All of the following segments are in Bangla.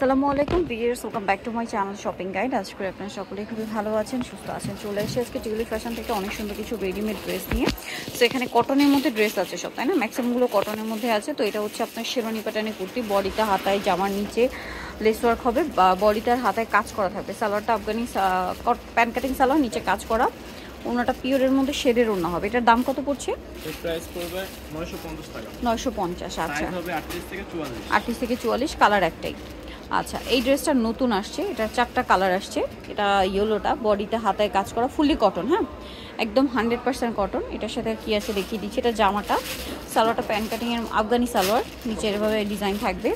আসসালামু আলাইকুম viewers, welcome back to my channel shopping guide. আজ করে আপনারা সকলেই খুবই ভালো আছেন, সুস্থ আছেন। চলে এসে আজকে টিউলিপ ফ্যাশন থেকে অনেক সুন্দর কিছু রেডিমেড ড্রেস নিয়ে। তো এখানে কটনের মধ্যে ড্রেস আছে সব, তাই না? ম্যাক্সিমামগুলো কটনের মধ্যে আছে। তো এটা হচ্ছে আপনার শেরওয়ানি প্যাটার্নের কুর্তি, বডিটা হাতায় জামার নিচে লেস ওয়ার্ক হবে, বডিটার হাতায় কাজ করা থাকবে। সালোয়ারটা আফগানি প্যান্ট কাটিং সালোয়ার, নিচে কাজ করা। ওনাটা পিওরের মধ্যে শেডের ওনা হবে। এটার দাম কত পড়ছে? এর প্রাইস পড়বে 950 টাকা। 950। আচ্ছা, সাইজ হবে 38 থেকে 44। 38 থেকে 44, কালার একটাই। আচ্ছা, এই ড্রেসটা নতুন আসছে, এটা 4টা কালার আসছে। এটা ইয়েলোটা, বডিতে হাতায় কাজ করা, ফুললি কটন, হ্যাঁ একদম 100% কটন। এটার সাথে কি আছে দেখিয়ে দিচ্ছি। এটা জামাটা, সালোয়ারটা প্যান্ট কাটিংয়ের আফগানি সালোয়ার, নিচে এভাবে ডিজাইন থাকবে।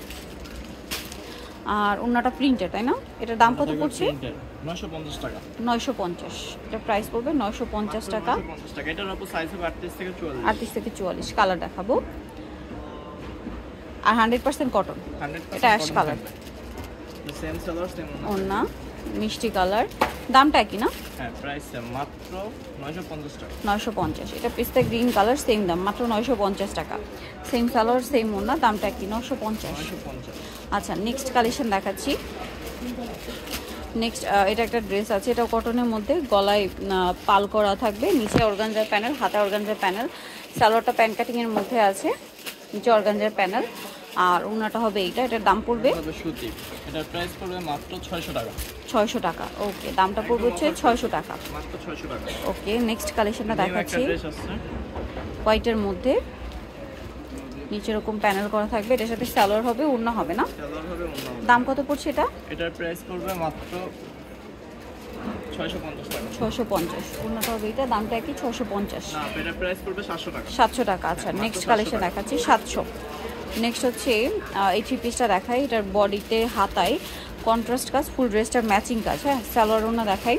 আর ওনাটা প্রিন্টের, তাই না? এটার দাম কত পড়ছে? 950 টাকা। 950। এটা প্রাইস পড়বে 950 টাকা। 950 টাকা। এটার উপর সাইজ হবে 38 থেকে 44। 38 থেকে 44, কালার দেখাবো। আর 100% কটন, এটা ash colour. Same salwar same ওন্না, মিষ্টি কালার। দামটা কি না? হ্যাঁ, প্রাইস মাত্র 950 টাকা। 950। এটা পিস্তা গ্রিন কালার, সেম দাম, মাত্র 950 টাকা। সেম সালোয়ার সেম ওন্না, দামটা কি? 950। 950। আচ্ছা, নেক্সট কালেকশন দেখাচ্ছি। নেক্সট এটা একটা ড্রেস আছে, এটা কটনের মধ্যে, গলায় পাল করা থাকবে, নিচে অর্গানজার প্যানেল, হাতে অর্গানজার প্যানেল। সালোয়ারটা প্যান্ট কাটিংয়ের মধ্যে আছে, নিচে অর্গানজার প্যানেল। আর ওনাটা হবে এইটা। এটার দাম পড়বে সুতি। এটার প্রাইস পড়বে মাত্র 600 টাকা। 600 টাকা। ওকে, দামটা পড়বে হচ্ছে 600 টাকা। মাত্র 600 টাকা। ওকে, নেক্সট কালেকশনটা দেখাচ্ছি। ড্রেস আছে হোয়াইটের মধ্যে, নিচে এরকম প্যানেল করা থাকবে। এটার সাথে সালোয়ার হবে, ওড়না হবে না? সালোয়ার হবে, ওড়না হবে। দাম কত পড়ছে এটা? এটার প্রাইস পড়বে মাত্র 650 টাকা। 650। ওড়নাটা হবে এটা, দামটা কি? 650 না, এটার প্রাইস পড়বে 700 টাকা। 700 টাকা। আচ্ছা, নেক্সট কালেকশন দেখাচ্ছি 700। নেক্সট হচ্ছে এই থ্রি পিসটা দেখাই। এটার বডিতে হাতায় কন্ট্রাস্ট কাজ, ফুল ড্রেসটার ম্যাচিং কাজ, হ্যাঁ। সালোয়ার ওড়না দেখাই,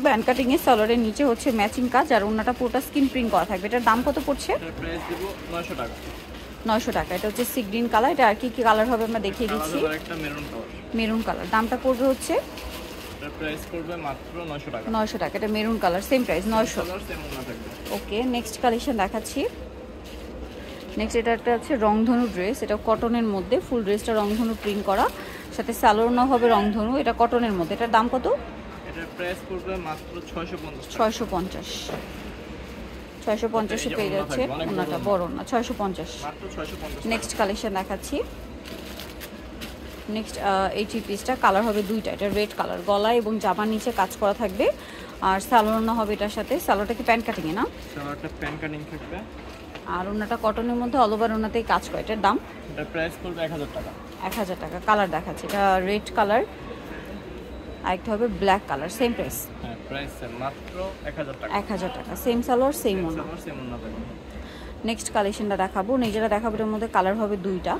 ব্যান্ড কাটিংয়ে সালোয়ারের নিচে হচ্ছে ম্যাচিং কাজ। আর ওড়নাটা পুরোটা স্কিন প্রিন্ট করা থাকবে। এটার দাম কত পড়ছে? এটার প্রাইস দেব 900 টাকা। 900 টাকা। এটা হচ্ছে সি গ্রিন কালার। এটা আর কি কি কালার হবে আমরা দেখিয়ে দিচ্ছি। একটা মেরুন কালার। Maroon colour. দামটা পড়বে হচ্ছে, এটার প্রাইস পড়বে মাত্র 900 টাকা। 900 টাকা। এটা maroon colour, same price 900। Colour same ওনা থাকবে। ওকে, নেক্সট কালেকশন দেখাচ্ছি। নেক্সট এটা একটা হচ্ছে রংধনু ড্রেস। এটা কটনের মধ্যে, ফুল ড্রেসটা রংধনু প্রিন্ট করা, সাথে সালোয়ারও হবে রংধনু। এটা কটনের মধ্যে। এটার দাম কত? এটার প্রাইস পড়বে মাত্র 650 টাকা। 650। 650 পেয়ে যাচ্ছে। ওনাটা বড় না, 650। মাত্র 650। নেক্সট কালেকশন দেখাচ্ছি। নেক্সট এই থ্রি পিসটা কালার হবে দুইটা। এটা রেড কালার, গলা এবং জামার নিচে কাজ করা থাকবে। আর সালোয়ার হবে এটার সাথে। সালোয়ারটা কি প্যান্ট কাটিং এ না? সালোয়ারটা প্যান্ট কাটিং থাকবে। আর ওনাটা কটনের মধ্যে, অল ওভার ওনাতেই কাজ করে। এটার দাম? এটার প্রাইস পড়বে 1000 টাকা। 1000 টাকা। কালার দেখাচ্ছি, এটা রেড কালার, আরেকটা হবে ব্ল্যাক কালার, সেম প্রাইস। হ্যাঁ, প্রাইস মাত্র 1000 টাকা। 1000 টাকা। সেম সালোয়ার সেম ওনা। সালোয়ার সেম ওনা থাকবে। নেক্সট কালেকশনটা দেখাবো। নিজেরা দেখাবো। এর মধ্যে কালার হবে দুইটা।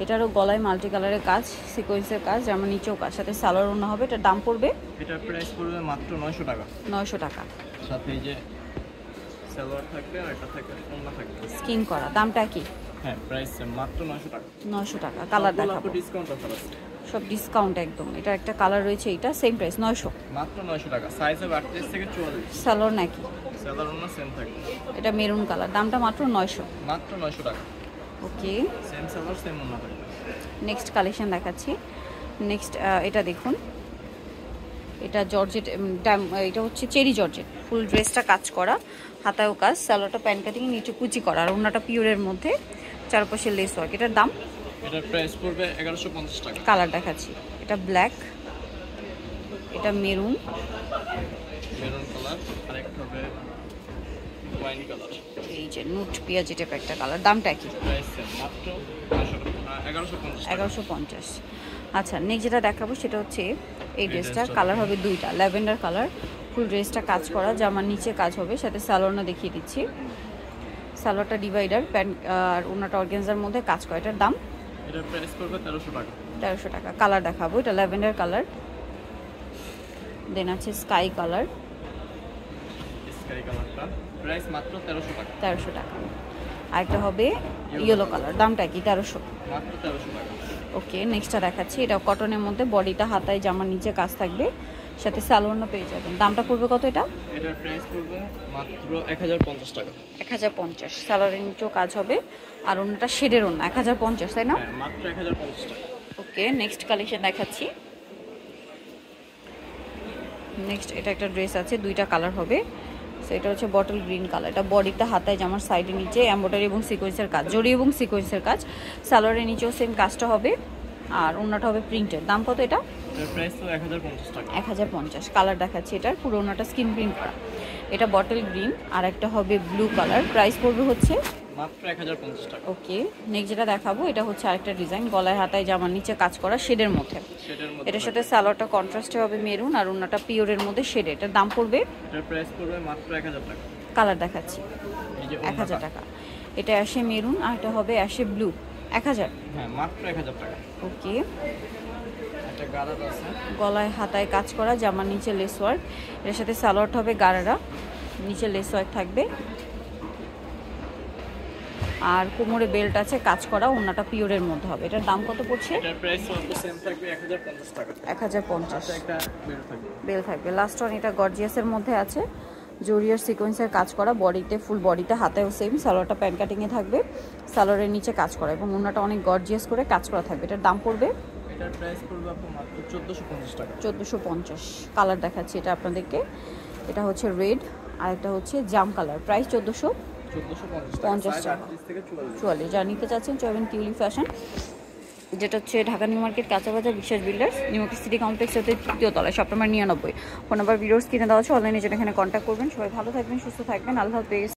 এটারও গলায় মাল্টি কালারের কাজ, সিকোয়েন্সের কাজ, যেমন নিচেও কাজ, সাথে সালোয়ার ওনা হবে। এটার দাম পড়বে? এটার প্রাইস পড়বে মাত্র 900 টাকা। 900 টাকা। সাথে এই যে সালোয়ার থাকবে আর এটা থাকবে ওনা থাকবে স্কিন করা। দামটা কি? হ্যাঁ, প্রাইস মাত্র 900 টাকা। 900 টাকা। কালার দেখাবো, ডিসকাউন্ট অফার আছে। সব ডিসকাউন্ট একদম। এটা একটা কালার রয়েছে, এটা সেম প্রাইস 900। মাত্র 900 টাকা। সাইজ হবে 38 থেকে 44। সালোয়ার নাকি? সালোয়ার ওনা সেম থাকবে। এটা মেরুন কালার, দামটা মাত্র 900। মাত্র 900 টাকা। ওকে, সেম সালোয়ার সেম ওনা থাকবে। নেক্সট কালেকশন দেখাচ্ছি। নেক্সট এটা দেখুন, এটা জর্জেট, এটা হচ্ছে চেরি জর্জেট, ফুল ড্রেসটা কাজ করা, হাতায়ও কাজ, সালোয়ারটা প্যান্ট কাটিং, নিচে কুচি করা, আর ওনাটা পিওরের মধ্যে, চারপাশে লেস ওয়ার্ক। এটার দাম? এটার প্রাইস পড়বে 1150 টাকা। কালার দেখাচ্ছি, এটা ব্ল্যাক, এটা মেরুন, মেরুন কালার, আরেকটা হবে ওয়াইন কালার। এই যে নুট পেঁয়াজি টাইপ একটা কালার। দামটা কি? প্রাইস মাত্র 1150 টাকা। 1150। আচ্ছা, নেক্সট যেটা দেখাবো সেটা হচ্ছে এই ড্রেসটা। কালার হবে দুইটা, ল্যাভেন্ডার কালার, ফুল ড্রেসটা কাজ করা, জামার নিচে কাজ হবে, সাথে সালোয়ারটা দেখিয়ে দিচ্ছি। সালোয়ারটা ডিভাইডার, প্যান্ট আর ওনাটা অর্গানজার মধ্যে কাজ করা। এটার দাম? এটার প্রাইস পড়বে 1300 টাকা। 1300 টাকা। কালার দেখাবো, এটা ল্যাভেন্ডার কালার, দেন আছে স্কাই কালার, স্কাই কালারটা প্রাইস মাত্র 1300 টাকা। 1300 টাকা। আরেকটা হবে ইয়েলো কালার, দামটা কি? 1300। মাত্র 1300 টাকা। ওকে, নেক্সটটা দেখাচ্ছি। এটা কটনের মধ্যে, বডিটা হাতায় জামার নিচে কাজ থাকবে, সাথে সালোয়ারও পেয়ে যাবেন। দামটা পড়বে কত এটা? এটার প্রাইস পড়বে মাত্র 1050 টাকা। 1050। সালোয়ারের নিচেও কাজ হবে, আর অন্যটা শেডের অন্য 1050, তাই না? হ্যাঁ, মাত্র 1050 টাকা। ওকে, নেক্সট কালেকশন দেখাচ্ছি। নেক্সট এটা একটা ড্রেস আছে, দুইটা কালার হবে। সো এটা হচ্ছে বটল গ্রিন কালার। এটা বডিতে হাতায় জামার সাইডে নিচে এমব্রয়ডারি এবং সিকোয়েন্সের কাজ, জরি এবং সিকোয়েন্সের কাজ। সালোয়ারের নিচেও সেম কাজটা হবে, আর ওড়নাটা হবে প্রিন্টের। দাম কত এটা? এটার প্রাইস তো 1050 টাকা। 1050। কালার দেখাচ্ছি, এটার পুরো ওড়নাটা স্কিন প্রিন্ট করা। এটা বটল গ্রিন, আর একটা হবে ব্লু কালার। প্রাইস পড়বে হচ্ছে মাত্র 1050 টাকা। ওকে, নেক্সট যেটা দেখাবো এটা হচ্ছে আরেকটা ডিজাইন, গলায় হাতায় জামার নিচে কাজ করা শেডের মধ্যে। শেডের মধ্যে এটার সাথে সালোয়ারটা কন্ট্রাস্টে হবে মেরুন, আর ওড়নাটা পিওরের মধ্যে শেডে। এটার দাম পড়বে, এটার প্রাইস পড়বে মাত্র 1000 টাকা। কালার দেখাচ্ছি, এই যে 1000 টাকা। এটা আসে মেরুন, আর এটা হবে আসে ব্লু। 1000। হ্যাঁ, মাত্র 1000 টাকা। ওকে, একটা গারাজ আছে, গলায় হাতায় কাজ করা, জামার নিচে লেস ওয়ার্ক। এর সাথে সালোয়ারটা হবে গারারা, নিচে লেস ওয়ার্ক থাকবে, আর কোমরে বেল্ট আছে কাজ করা। ওড়নাটা পিওরের মধ্যে হবে। এটার দাম কত পড়ছে? এটার প্রাইস তো সেম থাকবে 1050 টাকা। 1050। একটা বেল থাকবে। বেল থাকবে। লাস্ট ওয়ান, এটা গর্জিয়াসের মধ্যে আছে, জরিয়ার সিকোয়েন্সের কাজ করা, বডিতে ফুল বডিতে হাতেও সেম। সালোয়ারটা প্যান্ট কাটিংয়ে থাকবে, সালোয়ারের নিচে কাজ করা, এবং ওড়নাটা অনেক গর্জিয়াস করে কাজ করা থাকবে। এটার দাম পড়বে, এটার প্রাইস পড়বে আপনার মাত্র 1450 টাকা। 1450। কালার দেখাচ্ছি এটা আপনাদেরকে, এটা হচ্ছে রেড, আর একটা হচ্ছে জাম কালার। প্রাইস 1450 টাকা। 38 থেকে 44। 44। যা নিতে চাচ্ছেন চলবেন টিউলিপ ফ্যাশন, যেটা হচ্ছে ঢাকা নিউ মার্কেট, কাঁচাবাজার, বিশ্বাস builders, new market city complex হতে 3য় তলায়, shop number 99। Phone number videos কিনে দেওয়া আছে, অনলাইনে যেটা এখানে কন্ট্যাক্ট করবেন। সবাই ভালো থাকবেন, সুস্থ থাকবেন, আল্লাহ হাফেজ।